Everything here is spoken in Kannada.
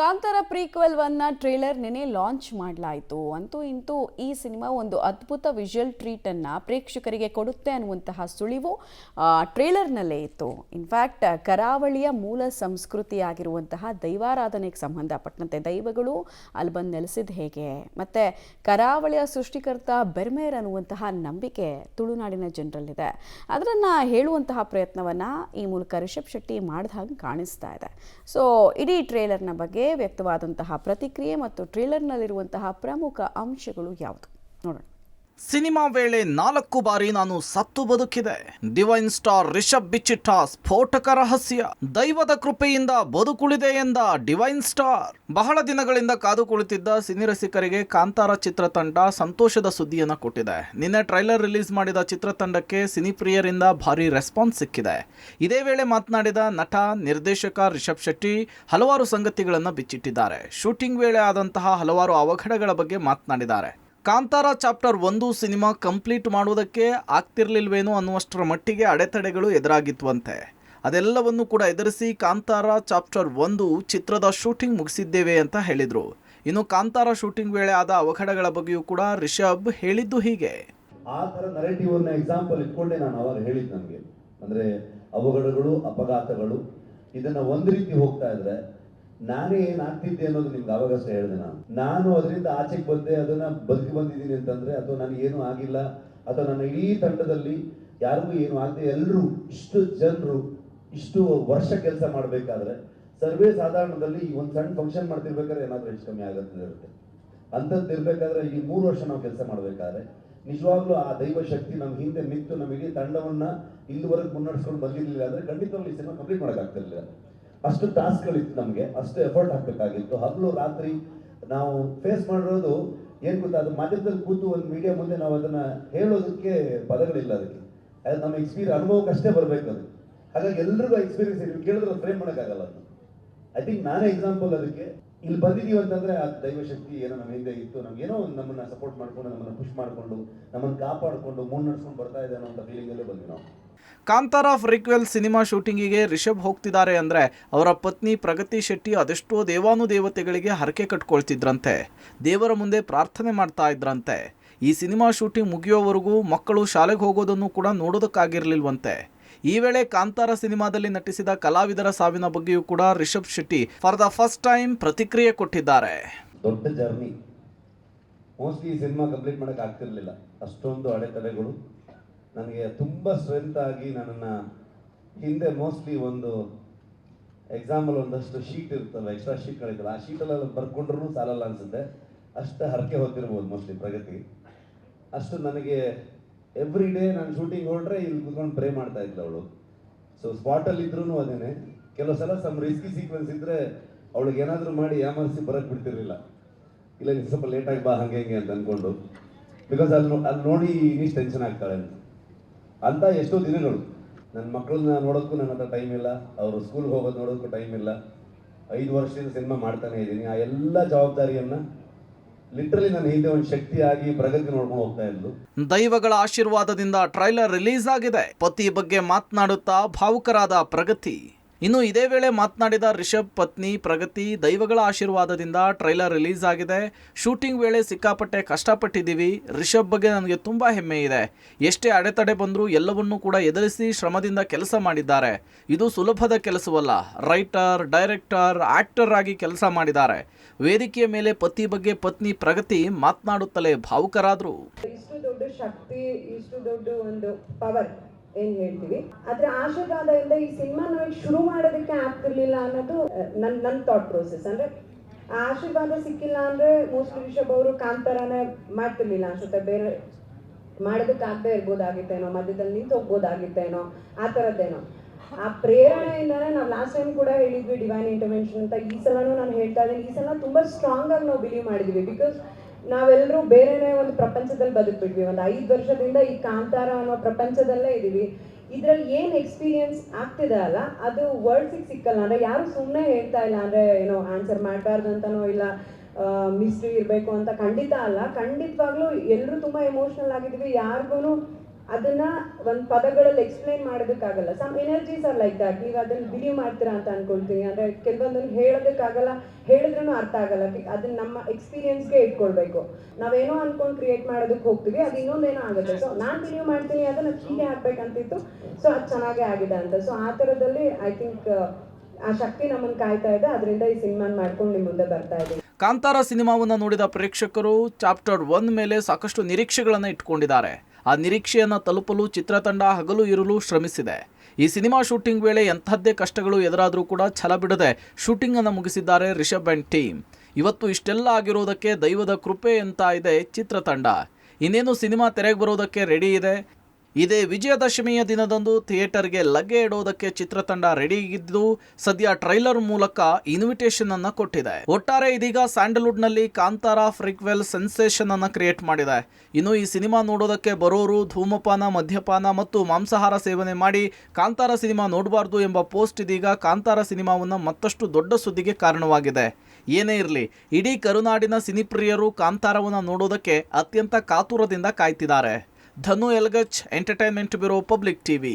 ಕಾಂತಾರ ಪ್ರೀಕ್ವೆಲ್ ಒನ್ನ ಟ್ರೇಲರ್ ನೆನೆ ಲಾಂಚ್ ಮಾಡಲಾಯಿತು. ಅಂತೂ ಇಂತೂ ಈ ಸಿನಿಮಾ ಒಂದು ಅದ್ಭುತ ವಿಜುವಲ್ ಟ್ರೀಟ್ ಅನ್ನ ಪ್ರೇಕ್ಷಕರಿಗೆ ಕೊಡುತ್ತೆ ಅನ್ನುವಂತಹ ಸುಳಿವು ಟ್ರೇಲರ್ನಲ್ಲೇ ಇತ್ತು. ಇನ್ಫ್ಯಾಕ್ಟ್ ಕರಾವಳಿಯ ಮೂಲ ಸಂಸ್ಕೃತಿಯಾಗಿರುವಂತಹ ದೈವಾರಾಧನೆಗೆ ಸಂಬಂಧಪಟ್ಟಂತೆ ದೈವಗಳು ಅಲ್ಲಿ ಬಂದು ನೆಲೆಸಿದ ಹೇಗೆ, ಮತ್ತೆ ಕರಾವಳಿಯ ಸೃಷ್ಟಿಕರ್ತ ಬೆರ್ಮೇರ್ ಅನ್ನುವಂತಹ ನಂಬಿಕೆ ತುಳುನಾಡಿನ ಜನರಲ್ಲಿದೆ. ಅದನ್ನ ಹೇಳುವಂತಹ ಪ್ರಯತ್ನವನ್ನ ಈ ಮೂಲಕ ರಿಷಬ್ ಶೆಟ್ಟಿ ಮಾಡಿದ ಹಾಗೆ ಕಾಣಿಸ್ತಾ ಇದೆ. ಸೊ ಇಡೀ ಟ್ರೇಲರ್ನ ಬಗ್ಗೆ ವ್ಯಕ್ತವಾದಂತಹ ಪ್ರತಿಕ್ರಿಯೆ ಮತ್ತು ಟ್ರೇಲರ್ನಲ್ಲಿರುವಂತಹ ಪ್ರಮುಖ ಅಂಶಗಳು ಯಾವುದು ನೋಡೋಣ. ಸಿನಿಮಾ ವೇಳೆ 4 ಬಾರಿ ನಾನು ಸತ್ತು ಬದುಕಿದೆ. ಡಿವೈನ್ ಸ್ಟಾರ್ ರಿಷಬ್ ಬಿಚ್ಚಿಟ್ಟ ಸ್ಫೋಟಕ ರಹಸ್ಯ. ದೈವದ ಕೃಪೆಯಿಂದ ಬದುಕುಳಿದೆ ಎಂದ ಡಿವೈನ್ ಸ್ಟಾರ್. ಬಹಳ ದಿನಗಳಿಂದ ಕಾದು ಕುಳಿತಿದ್ದ ಸಿನಿ ರಸಿಕರಿಗೆ ಕಾಂತಾರ ಚಿತ್ರತಂಡ ಸಂತೋಷದ ಸುದ್ದಿಯನ್ನು ಕೊಟ್ಟಿದೆ. ನಿನ್ನೆ ಟ್ರೈಲರ್ ರಿಲೀಸ್ ಮಾಡಿದ ಚಿತ್ರತಂಡಕ್ಕೆ ಸಿನಿ ಪ್ರಿಯರಿಂದ ಭಾರಿ ರೆಸ್ಪಾನ್ಸ್ ಸಿಕ್ಕಿದೆ. ಇದೇ ವೇಳೆ ಮಾತನಾಡಿದ ನಟ ನಿರ್ದೇಶಕ ರಿಷಬ್ ಶೆಟ್ಟಿ ಹಲವಾರು ಸಂಗತಿಗಳನ್ನು ಬಿಚ್ಚಿಟ್ಟಿದ್ದಾರೆ. ಶೂಟಿಂಗ್ ವೇಳೆ ಆದಂತಹ ಹಲವಾರು ಅವಘಡಗಳ ಬಗ್ಗೆ ಮಾತನಾಡಿದ್ದಾರೆ. ಕಾಂತಾರ ಚಾಪ್ಟರ್ 1 ಸಿನಿಮಾ ಕಂಪ್ಲೀಟ್ ಮಾಡುವುದಕ್ಕೆ ಆಗ್ತಿರ್ಲಿಲ್ವೇನೋ ಅನ್ನುವಷ್ಟರ ಮಟ್ಟಿಗೆ ಅಡೆತಡೆಗಳು ಎದುರಾಗಿತ್ವಂತೆ. ಅದೆಲ್ಲವನ್ನು ಕೂಡ ಎದುರಿಸಿ ಕಾಂತಾರ ಚಾಪ್ಟರ್ 1 ಚಿತ್ರದ ಶೂಟಿಂಗ್ ಮುಗಿಸಿದ್ದೇವೆ ಅಂತ ಹೇಳಿದರು. ಇನ್ನು ಕಾಂತಾರ ಶೂಟಿಂಗ್ ವೇಳೆ ಆದ ಅವಘಡಗಳ ಬಗ್ಗೆಯೂ ಕೂಡ ರಿಷಬ್ ಹೇಳಿದ್ದು ಹೀಗೆ. ಆ ಥರ ನರೇಟಿವ್ ಅನ್ನ ಎಕ್ಸಾಂಪಲ್ ಇಟ್ಕೊಂಡೆ ನಾನು ಅವಾಗ ಹೇಳಿದ್ದು. ನನಗೆ ಅಂದರೆ ಅವಘಡಗಳು, ಅಪಘಾತಗಳು ಇದನ್ನ ಒಂದು ರೀತಿ ಹೋಗ್ತಾ ಇದ್ರೆ ನಾನೇ ಏನಾಗ್ತಿದ್ದೆ ಅನ್ನೋದು ನಿಮ್ಗೆ ಅವಾಗಷ್ಟೇ ಹೇಳಿದೆ. ನಾನು ಅದರಿಂದ ಆಚೆಗೆ ಬಂದೆ, ಅದನ್ನ ಬದುಕಿ ಬಂದಿದ್ದೀನಿ ಅಂತಂದ್ರೆ, ಅಥವಾ ನನಗೆ ಏನೂ ಆಗಿಲ್ಲ, ಅಥವಾ ನನ್ನ ಇಡೀ ತಂಡದಲ್ಲಿ ಯಾರಿಗೂ ಏನು ಆಗದೆ ಎಲ್ಲರೂ ಇಷ್ಟು ಜನರು ಇಷ್ಟು ವರ್ಷ ಕೆಲಸ ಮಾಡಬೇಕಾದ್ರೆ ಸರ್ವೇ ಸಾಧಾರಣದಲ್ಲಿ ಈ ಒಂದು ಸಣ್ಣ ಫಂಕ್ಷನ್ ಮಾಡ್ತಿರ್ಬೇಕಾದ್ರೆ ಏನಾದರೂ ಹೆಚ್ಚು ಕಮ್ಮಿ ಇರುತ್ತೆ. ಅಂಥದ್ದು ಇರ್ಬೇಕಾದ್ರೆ ಈ 3 ವರ್ಷ ನಾವು ಕೆಲಸ ಮಾಡಬೇಕಾದ್ರೆ ನಿಜವಾಗ್ಲೂ ಆ ದೈವ ಶಕ್ತಿ ನಮ್ಮ ಹಿಂದೆ ನಿಂತು ನಮ್ಮ ಇಡೀ ತಂಡವನ್ನ ಇಲ್ಲಿವರೆಗೆ ಮುನ್ನಡೆಸ್ಕೊಂಡು ಬಂದಿರಲಿಲ್ಲ ಅಂದ್ರೆ ಖಂಡಿತವಾಗ್ಲೂ ಈ ಸಿನಿಮಾ ಕಂಪ್ಲೀಟ್ ಮಾಡೋಕ್ಕಾಗ್ತಿರ್ಲಿಲ್ಲ. ಅಷ್ಟು ಟಾಸ್ಕ್ಗಳಿತ್ತು, ನಮಗೆ ಅಷ್ಟು ಎಫರ್ಟ್ ಹಾಕಬೇಕಾಗಿತ್ತು. ಹಗಲು ರಾತ್ರಿ ನಾವು ಫೇಸ್ ಮಾಡಿರೋದು ಏನು ಗೊತ್ತಾ, ಅದು ಮಧ್ಯದಲ್ಲಿ ಕೂತು ಒಂದು ಮೀಡಿಯಾ ಮುಂದೆ ನಾವು ಅದನ್ನ ಹೇಳೋದಕ್ಕೆ ಪದಗಳಿಲ್ಲ. ಅದಕ್ಕೆ ಅದು ನಮ್ಮ ಅನುಭವಕ್ಕೆ ಅಷ್ಟೇ ಬರಬೇಕು ಅದು. ಹಾಗಾಗಿ ಎಲ್ರಿಗೂ ಎಕ್ಸ್ಪೀರಿಯನ್ಸ್ ಇದೆ, ಕೇಳಿದ್ರೆ ಫ್ರೇಮ್ ಮಾಡೋಕ್ಕಾಗಲ್ಲ. ಅದು ಐ ಥಿಂಕ್ ನಾನೇ ಎಕ್ಸಾಂಪಲ್. ಅದಕ್ಕೆ ಇಲ್ಲಿ ಬಂದಿದ್ದೀವಿ ಅಂತಂದ್ರೆ ಆ ದೈವಶಕ್ತಿ ಏನೋ ನಮ್ಮ ಹಿಂದೆ ಇತ್ತು, ನಮಗೇನೋ ನಮ್ಮನ್ನ ಸಪೋರ್ಟ್ ಮಾಡ್ಕೊಂಡು, ನಮ್ಮನ್ನ ಪುಷ್ ಮಾಡಿಕೊಂಡು, ನಮ್ಮನ್ನು ಕಾಪಾಡಿಕೊಂಡು ಮುನ್ನಡೆಸ್ಕೊಂಡು ಬರ್ತಾ ಇದೆ ಅನ್ನೋ ಫೀಲಿಂಗಲ್ಲೇ ಬಂದ್ವಿ ನಾವು. ಕಾಂತಾರ ಪ್ರೀಕ್ವೆಲ್ ಸಿನಿಮಾ ಶೂಟಿಂಗಿಗೆ ರಿಷಬ್ ಹೋಗ್ತಿದ್ದಾರೆ ಅಂದರೆ ಅವರ ಪತ್ನಿ ಪ್ರಗತಿ ಶೆಟ್ಟಿ ಅದೆಷ್ಟೋ ದೇವಾನುದೇವತೆಗಳಿಗೆ ಹರಕೆ ಕಟ್ಕೊಳ್ತಿದ್ರಂತೆ, ದೇವರ ಮುಂದೆ ಪ್ರಾರ್ಥನೆ ಮಾಡ್ತಾ ಇದ್ರಂತೆ. ಈ ಸಿನಿಮಾ ಶೂಟಿಂಗ್ ಮುಗಿಯೋವರೆಗೂ ಮಕ್ಕಳು ಶಾಲೆಗೆ ಹೋಗೋದನ್ನು ಕೂಡ ನೋಡೋದಕ್ಕಾಗಿರ್ಲಿಲ್ವಂತೆ. ಈ ವೇಳೆ ಕಾಂತಾರ ಸಿನಿಮಾದಲ್ಲಿ ನಟಿಸಿದ ಕಲಾವಿದರ ಸಾವಿನ ಬಗ್ಗೆಯೂ ಕೂಡ Rishab Shetty for the first time ಪ್ರತಿಕ್ರಿಯೆ ಕೊಟ್ಟಿದ್ದಾರೆ. ದೊಡ್ಡ ಜರ್ನಿ, ಮೋಸ್ಟ್ಲಿ ಈ ಸಿನಿಮಾ ಕಂಪ್ಲೀಟ್ ಮಾಡೋಕೆ ಆಗ್ತಿರ್ಲಿಲ್ಲ. ಅಷ್ಟೊಂದು ಅಡೆತಡೆಗಳು ನನಗೆ ತುಂಬ ಸ್ಟ್ರೆಂತ್ ಆಗಿ ನನ್ನನ್ನು ಹಿಂದೆ ಮೋಸ್ಟ್ಲಿ ಒಂದು ಎಕ್ಸಾಂಪಲ್ ಒಂದಷ್ಟು ಶೀಟ್ ಇರ್ತಲ್ಲ, ಎಕ್ಸ್ಟ್ರಾ ಶೀಟ್ಗಳಿರ್ತಲ್ಲ, ಆ ಶೀಟಲ್ಲೆಲ್ಲ ಬರ್ಕೊಂಡ್ರೂ ಸಾಲಲ್ಲ ಅನಿಸುತ್ತೆ. ಅಷ್ಟು ಹರಕೆ ಹೊತ್ತಿರ್ಬೋದು ಮೋಸ್ಟ್ಲಿ ಪ್ರಗತಿ. ಅಷ್ಟು ನನಗೆ ಎವ್ರಿ ಡೇ ನಾನು ಶೂಟಿಂಗ್ ಹೊರಟ್ರೆ ಇಲ್ಲಿ ಕೂತ್ಕೊಂಡು ಪ್ರೇ ಮಾಡ್ತಾ ಇದ್ಲು ಅವಳು. ಸೊ ಸ್ಪಾಟಲ್ಲಿ ಇದ್ರೂ ಅದೇನೆ. ಕೆಲವು ಸಲ ರಿಸ್ಕಿ ಸೀಕ್ವೆನ್ಸ್ ಇದ್ದರೆ ಅವಳಿಗೆ ಏನಾದರೂ ಮಾಡಿ ಯಾಮರ್ಸಿ ಬರೋಕ್ಕೆ ಬಿಡ್ತಿರ್ಲಿಲ್ಲ. ಇಲ್ಲ ನೀವು ಸ್ವಲ್ಪ ಲೇಟಾಗಿ ಬಾ ಹಂಗೆ ಹಿಂಗೆ ಅಂತ ಅಂದ್ಕೊಂಡು, ಬಿಕಾಸ್ ಅಲ್ಲಿ ನೋಡಿ ಇನ್ನಿಷ್ಟು ಟೆನ್ಷನ್ ಆಗ್ತಾಳೆ ಅಂತ. ಎಷ್ಟೋ ದಿನಗಳು ನನ್ನ ಮಕ್ಕಳನ್ನ ನೋಡೋಕ್ಕೂ ನನ್ನ ಹತ್ರ ಟೈಮ್ ಇಲ್ಲ, ಅವರು ಸ್ಕೂಲ್ಗೆ ಹೋಗೋದು ನೋಡೋಕ್ಕೂ ಟೈಮ್ ಇಲ್ಲ. 5 ವರ್ಷದಿಂದ ಸಿನಿಮಾ ಮಾಡ್ತಾನೆ ಇದ್ದೀನಿ. ಆ ಎಲ್ಲ ಜವಾಬ್ದಾರಿಯನ್ನು ಲಿಟ್ರಲಿ ನನ್ನ ಹಿಂದೆ ಒಂದು ಶಕ್ತಿಯಾಗಿ ಪ್ರಗತಿ ನೋಡ್ಕೊಂಡು ಹೋಗ್ತಾ ಇದ್ಲು. ದೈವಗಳ ಆಶೀರ್ವಾದದಿಂದ ಟ್ರೈಲರ್ ರಿಲೀಸ್ ಆಗಿದೆ. ಪತಿ ಬಗ್ಗೆ ಮಾತನಾಡುತ್ತಾ ಭಾವುಕರಾದ ಪ್ರಗತಿ. ಇನ್ನು ಇದೇ ವೇಳೆ ಮಾತನಾಡಿದ ರಿಷಬ್ ಪತ್ನಿ ಪ್ರಗತಿ, ದೈವಗಳ ಆಶೀರ್ವಾದದಿಂದ ಟ್ರೈಲರ್ ರಿಲೀಸ್ ಆಗಿದೆ. ಶೂಟಿಂಗ್ ವೇಳೆ ಸಿಕ್ಕಾಪಟ್ಟೆ ಕಷ್ಟಪಟ್ಟಿದ್ದೀವಿ. ರಿಷಬ್ ಬಗ್ಗೆ ನನಗೆ ತುಂಬ ಹೆಮ್ಮೆ ಇದೆ. ಎಷ್ಟೇ ಅಡೆತಡೆ ಬಂದರೂ ಎಲ್ಲವನ್ನೂ ಕೂಡ ಎದುರಿಸಿ ಶ್ರಮದಿಂದ ಕೆಲಸ ಮಾಡಿದ್ದಾರೆ. ಇದು ಸುಲಭದ ಕೆಲಸವಲ್ಲ. ರೈಟರ್, ಡೈರೆಕ್ಟರ್, ಆಕ್ಟರ್ ಆಗಿ ಕೆಲಸ ಮಾಡಿದ್ದಾರೆ. ವೇದಿಕೆಯ ಮೇಲೆ ಪತಿ ಬಗ್ಗೆ ಪತ್ನಿ ಪ್ರಗತಿ ಮಾತನಾಡುತ್ತಲೇ ಭಾವುಕರಾದ್ರು. ಇಷ್ಟು ದೊಡ್ಡ ಶಕ್ತಿ, ಇಷ್ಟು ದೊಡ್ಡ ಒಂದು ಪವರ್ ಏನ್ ಹೇಳ್ತೀವಿ, ಅದ್ರ ಆಶೀರ್ವಾದದಿಂದ ಈ ಸಿನಿಮಾ ನಾವು ಶುರು ಮಾಡೋದಕ್ಕೆ ಆಗ್ತಿರ್ಲಿಲ್ಲ ಅನ್ನೋದು ನನ್ನ ಥಾಟ್ ಪ್ರೋಸೆಸ್. ಅಂದ್ರೆ ಆ ಆಶೀರ್ವಾದ ಸಿಕ್ಕಿಲ್ಲ ಅಂದ್ರೆ ಮೋಸ್ಟ್ಲಿ ರಿಷಬ್ ಅವರು ಕಾಂತಾರನೇ ಮಾಡ್ತಿರ್ಲಿಲ್ಲ ಅನ್ಸುತ್ತೆ. ಬೇರೆ ಮಾಡೋದಕ್ಕಾಗದೆ ಇರ್ಬೋದಾಗಿತ್ತೇನೋ, ಮಧ್ಯದಲ್ಲಿ ನಿಂತು ಹೋಗ್ಬೋದಾಗಿತ್ತೇನೋ, ಆ ಥರದ್ದೇನೋ. ಆ ಪ್ರೇರಣೆಯಿಂದಾನೆ ನಾವು ಲಾಸ್ಟ್ ಟೈಮ್ ಕೂಡ ಹೇಳಿದ್ವಿ ಡಿವೈನ್ ಇಂಟರ್ವೆನ್ಷನ್ ಅಂತ. ಈ ಸಲನೂ ನಾನು ಹೇಳ್ತಾ ಇದ್ದೀನಿ, ಈ ಸಲ ತುಂಬಾ ಸ್ಟ್ರಾಂಗ್ ಆಗಿ ನಾವು ಬಿಲೀವ್ ಮಾಡಿದ್ವಿ. ಬಿಕಾಸ್ ನಾವೆಲ್ಲರೂ ಬೇರೆನೇ ಒಂದು ಪ್ರಪಂಚದಲ್ಲಿ ಬದುಕ್ಬಿಟ್ವಿ. ಒಂದು 5 ವರ್ಷದಿಂದ ಈ ಕಾಂತಾರ ಅನ್ನೋ ಪ್ರಪಂಚದಲ್ಲೇ ಇದೀವಿ. ಇದ್ರಲ್ಲಿ ಏನ್ ಎಕ್ಸ್ಪೀರಿಯನ್ಸ್ ಆಗ್ತಿದೆ ಅಲ್ಲ, ಅದು ವರ್ಡ್ಸಿಗೆ ಸಿಕ್ಕಲ್ಲ. ಅಂದ್ರೆ ಯಾರು ಸುಮ್ಮನೆ ಹೇಳ್ತಾ ಇಲ್ಲ, ಅಂದ್ರೆ ಏನೋ ಆನ್ಸರ್ ಮಾಡಬಾರ್ದು ಅಂತನೋ, ಇಲ್ಲ ಮಿಸ್ಟ್ರಿ ಇರಬೇಕು ಅಂತ ಖಂಡಿತ ಅಲ್ಲ. ಖಂಡಿತವಾಗ್ಲೂ ಎಲ್ಲರೂ ತುಂಬಾ ಎಮೋಷನಲ್ ಆಗಿದ್ವಿ. ಯಾರಿಗೂ ಅದನ್ನ ಒಂದು ಪದಗಳಲ್ಲಿ ಎಕ್ಸ್ಪ್ಲೈನ್ ಮಾಡೋದಕ್ಕಾಗಲ್ಲ. Some energies are like that. ನೀವು ಅದನ್ನ ಬಿಲೀವ್ ಮಾಡ್ತೀರಾ ಅಂತ ಅನ್ಕೊಳ್ತೀನಿ. ಅಂದ್ರೆ ಕೆಲವೊಂದನ್ನು ಹೇಳೋದಕ್ಕಾಗಲ್ಲ, ಹೇಳಿದ್ರೂ ಅರ್ಥ ಆಗಲ್ಲ. ಅದನ್ನ ನಮ್ಮ ಎಕ್ಸ್ಪೀರಿಯನ್ಸ್ಗೆ ಇಟ್ಕೊಳ್ಬೇಕು. ನಾವೇನೋ ಅನ್ಕೊಂಡು ಕ್ರಿಯೇಟ್ ಮಾಡೋದಕ್ಕೆ ಹೋಗ್ತೀವಿ, ಅದು ಇನ್ನೊಂದೇನೋ ಆಗುತ್ತೆ. ಸೊ ನಾನು ಬಿಲೀವ್ ಮಾಡ್ತೀನಿ ಅದನ್ನ ಹೀಗೆ ಆಗ್ಬೇಕಂತಿತ್ತು, ಸೊ ಅದು ಚೆನ್ನಾಗೇ ಆಗಿದೆ ಅಂತ. ಸೊ ಆ ಥರದಲ್ಲಿ ಐ ಥಿಂಕ್ ಆ ಶಕ್ತಿ ನಮ್ಮನ್ನು ಕಾಯ್ತಾ ಇದೆ. ಅದರಿಂದ ಈ ಸಿನಿಮಾನ ಮಾಡ್ಕೊಂಡು ನಿಮ್ಮ ಮುಂದೆ ಬರ್ತಾ ಇದೆ. ಕಾಂತಾರ ಸಿನಿಮಾವನ್ನು ನೋಡಿದ ಪ್ರೇಕ್ಷಕರು ಚಾಪ್ಟರ್ 1 ಮೇಲೆ ಸಾಕಷ್ಟು ನಿರೀಕ್ಷೆಗಳನ್ನು ಇಟ್ಕೊಂಡಿದ್ದಾರೆ. ಆ ನಿರೀಕ್ಷೆಯನ್ನು ತಲುಪಲು ಚಿತ್ರತಂಡ ಹಗಲು ಇರಲು ಶ್ರಮಿಸಿದೆ. ಈ ಸಿನಿಮಾ ಶೂಟಿಂಗ್ ವೇಳೆ ಎಂಥದ್ದೇ ಕಷ್ಟಗಳು ಎದುರಾದರೂ ಕೂಡ ಛಲ ಬಿಡದೆ ಶೂಟಿಂಗ್ ಅನ್ನು ಮುಗಿಸಿದ್ದಾರೆ ರಿಷಬ್ ಅಂಡ್ ಟೀಮ್. ಇವತ್ತು ಇಷ್ಟೆಲ್ಲ ಆಗಿರೋದಕ್ಕೆ ದೈವದ ಕೃಪೆ ಅಂತ ಇದೆ ಚಿತ್ರತಂಡ. ಇನ್ನೇನು ಸಿನಿಮಾ ತೆರೆಗೆ ಬರೋದಕ್ಕೆ ರೆಡಿ ಇದೆ. ಇದೇ ವಿಜಯದಶಮಿಯ ದಿನದಂದು ಥಿಯೇಟರ್ಗೆ ಲಗ್ಗೆ ಇಡೋದಕ್ಕೆ ಚಿತ್ರತಂಡ ರೆಡಿ ಇದ್ದು ಸದ್ಯ ಟ್ರೈಲರ್ ಮೂಲಕ ಇನ್ವಿಟೇಷನ್ ಅನ್ನ ಕೊಟ್ಟಿದೆ. ಒಟ್ಟಾರೆ ಇದೀಗ ಸ್ಯಾಂಡಲ್ವುಡ್ನಲ್ಲಿ ಕಾಂತಾರ ಫ್ರೀಕ್ವೆಲ್ ಸೆನ್ಸೇಷನ್ ಅನ್ನ ಕ್ರಿಯೇಟ್ ಮಾಡಿದೆ. ಇನ್ನು ಈ ಸಿನಿಮಾ ನೋಡೋದಕ್ಕೆ ಬರೋರು ಧೂಮಪಾನ, ಮದ್ಯಪಾನ ಮತ್ತು ಮಾಂಸಾಹಾರ ಸೇವನೆ ಮಾಡಿ ಕಾಂತಾರ ಸಿನಿಮಾ ನೋಡಬಾರ್ದು ಎಂಬ ಪೋಸ್ಟ್ ಇದೀಗ ಕಾಂತಾರ ಸಿನಿಮಾವನ್ನು ಮತ್ತಷ್ಟು ದೊಡ್ಡ ಸುದ್ದಿಗೆ ಕಾರಣವಾಗಿದೆ. ಏನೇ ಇರಲಿ, ಇಡೀ ಕರುನಾಡಿನ ಸಿನಿಪ್ರಿಯರು ಕಾಂತಾರವನ್ನು ನೋಡೋದಕ್ಕೆ ಅತ್ಯಂತ ಕಾತುರದಿಂದ ಕಾಯ್ತಿದ್ದಾರೆ. ಧನು ಎಲ್ಗಚ್, ಎಂಟರ್ಟೈನ್ಮೆಂಟ್ ಬ್ಯೂರೋ, ಪಬ್ಲಿಕ್ ಟಿವಿ.